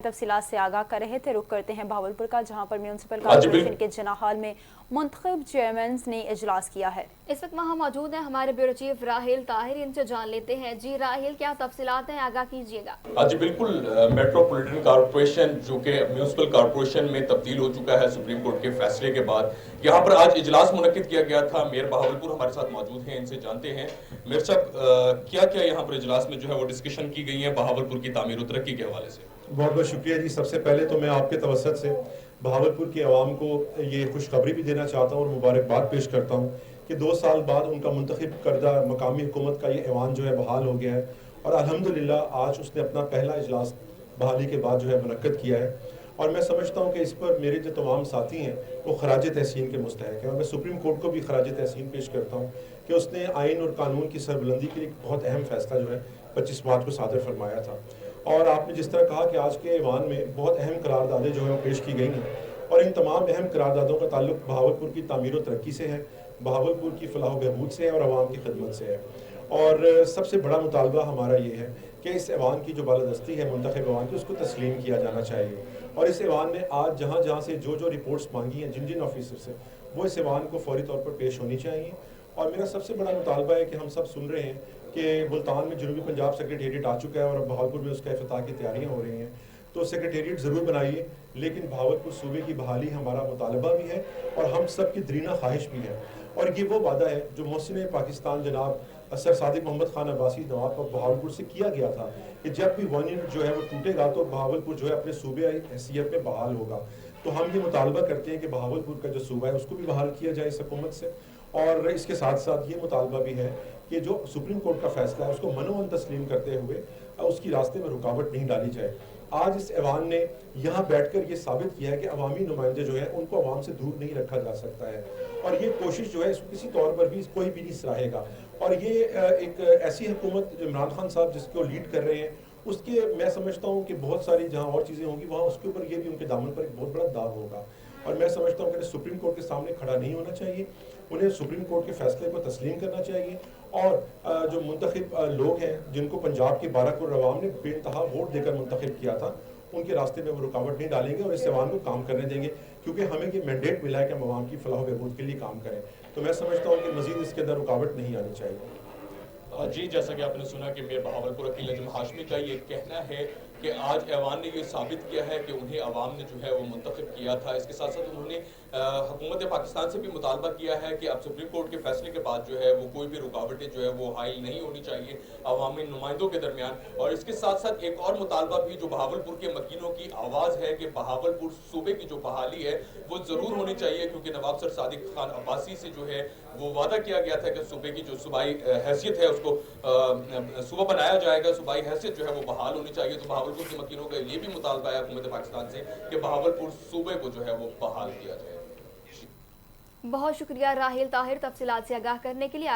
तफसीलात से आगाह कर रहे थे। रुख करते हैं बहावलपुर का, जहां पर म्यूनसिपल कॉर्पोरेशन के जना हॉल में मुंतखब चेयरमैन ने इजलास किया है। इस वक्त वहाँ मौजूद हैं हमारे ब्यूरो चीफ राहिल ताहिर, इनसे जान लेते हैं। जी राहिल, क्या तफसीलात हैं, आगाह कीजिएगा। जी बिल्कुल, मेट्रोपॉलिटन कॉर्पोरेशन जो कि म्यूनसिपल कॉर्पोरेशन में तब्दील हो चुका है सुप्रीम कोर्ट के फैसले के बाद, यहाँ पर आज इजलास मुनक्किद किया गया था। मेयर बहावलपुर हमारे साथ मौजूद हैं, इनसे जानते हैं। मेयर साहब, क्या क्या यहाँ पर इजलास में जो है वो डिस्कशन की गई है बहावलपुर की तामीर और तरक्की के हवाले से? बहुत बहुत शुक्रिया जी। सबसे पहले तो मैं आपके तवसत से बहावलपुर की आवाम को ये खुशखबरी भी देना चाहता हूँ और मुबारकबाद पेश करता हूँ कि 2 साल बाद उनका मुंतखब करदा मकामी हुकूमत का ये ऐवान जो है बहाल हो गया है और अल्हम्दुलिल्लाह आज उसने अपना पहला इजलास बहाली के बाद जो है मुनक्किद किया है। और मैं समझता हूँ कि इस पर मेरे जो तमाम साथी हैं वो खराज तहसीन के मुस्तहक हैं और मैं सुप्रीम कोर्ट को भी खराज तहसीन पेश करता हूँ कि उसने आइन और कानून की सरबुलंदी के लिए बहुत अहम फैसला जो है 25 मार्च को सादर फरमाया था। और आपने जिस तरह कहा कि आज के ऐवान में बहुत अहम करारदादें जो है वो पेश की गई हैं और इन तमाम अहम करारदादों का ताल्लुक बहावलपुर की तामीर और तरक्की से है, बहावलपुर की फलाह व बहबूद से है और आवाम की खदमत से है। और सबसे बड़ा मुतालबा हमारा ये है कि इस ऐवान की जो बालादस्ती है मुंतखब ऐवान की, उसको तस्लीम किया जाना चाहिए। और इस ऐवान ने आज जहाँ जहाँ से जो रिपोर्ट्स मांगी हैं जिन जिन ऑफिसर से, वो इस ऐवान को फौरी तौर पर पेश होनी चाहिए। और मेरा सबसे बड़ा मुतालबा है कि हम सब सुन रहे हैं कि मुल्तान में जनूबी पंजाब सेक्रेटेरिएट आ चुका है और अब बहावलपुर में उसका इफ्तिताह की तैयारियां हो रही हैं, तो सेक्रेटेरिएट ज़रूर बनाइए, लेकिन बहावलपुर सूबे की बहाली हमारा मुतालबा भी है और हम सब की दरीना ख्वाहिश भी है। और ये वो वादा है जो मोहसिन पाकिस्तान जनाब सर सादिक मोहम्मद खान अब्बासी नवाब पर बहावलपुर से किया गया था कि जब भी वन यूनिट जो है वो टूटेगा तो बहावलपुर जो है अपने सूबे हैसियत में बहाल होगा। तो हम ये मुतालबा करते हैं कि बहावलपुर का जो सूबा है उसको भी बहाल किया जाए इस हुकूमत से। और इसके साथ साथ ये मुतालबा भी है कि जो सुप्रीम कोर्ट का फैसला है उसको मनोमन तस्लीम करते हुए उसकी रास्ते में रुकावट नहीं डाली जाए। आज इस ऐवान ने यहाँ बैठकर ये साबित किया है कि अवामी नुमाइंदे जो हैं उनको अवाम से दूर नहीं रखा जा सकता है और ये कोशिश जो है इसको किसी तौर पर भी कोई भी नहीं सराहेगा। और ये एक ऐसी हुकूमत इमरान खान साहब जिसको लीड कर रहे हैं उसके मैं समझता हूँ कि बहुत सारी जहाँ और चीज़ें होंगी वहाँ उसके ऊपर ये भी उनके दामन पर एक बहुत बड़ा दाग होगा। और मैं समझता हूँ कि सुप्रीम कोर्ट के सामने खड़ा नहीं होना चाहिए, उन्हें सुप्रीम कोर्ट के फैसले को तस्लीम करना चाहिए। और जो मुंतखब लोग हैं जिनको पंजाब के 12 करोड़ अवाम ने बेइंतहा वोट देकर मुंतखब किया था, उनके रास्ते में वो रुकावट नहीं डालेंगे और इस ऐवान को काम करने देंगे, क्योंकि हमें ये मैंडेट मिला है कि हम अवाम की फलाह बहबूद के लिए काम करें। तो मैं समझता हूँ कि मजीद इसके अंदर रुकावट नहीं आनी चाहिए। जी, जैसा कि आपने सुना कि मेयर बहावलपुर अकील नजम हाशमी का ये कहना है कि आज ऐवान ने ये साबित किया है कि उन्हें अवाम ने जो है वो मुंतखब किया था। इसके साथ साथ उन्होंने हुकूमत पाकिस्तान से भी मुतालबा किया है कि अब सुप्रीम कोर्ट के फैसले के बाद जो है वो कोई भी रुकावटें जो है वो हाइल नहीं होनी चाहिए अवामी नुमाइंदों के दरमियान। और इसके साथ साथ एक और मुतालबा भी जो बहावलपुर के मकीनों की आवाज़ है कि बहावलपुर सूबे की जो बहाली है वो ज़रूर होनी चाहिए, क्योंकि नवाब सर सादिक खान अब्बासी से जो है वो वादा किया गया था कि सूबे की जो सूबाई हैसियत है उसको सूबा बनाया जाएगा, सूबाई हैसियत जो है वो बहाल होनी चाहिए। तो बहावलपुर के मकीनों का ये भी मुतालबा है हुकूमत पाकिस्तान से कि बहावलपुर सूबे को जो है वो बहाल किया जाए। बहुत शुक्रिया राहिल ताहिर, तफसीलात से आगाह करने के लिए।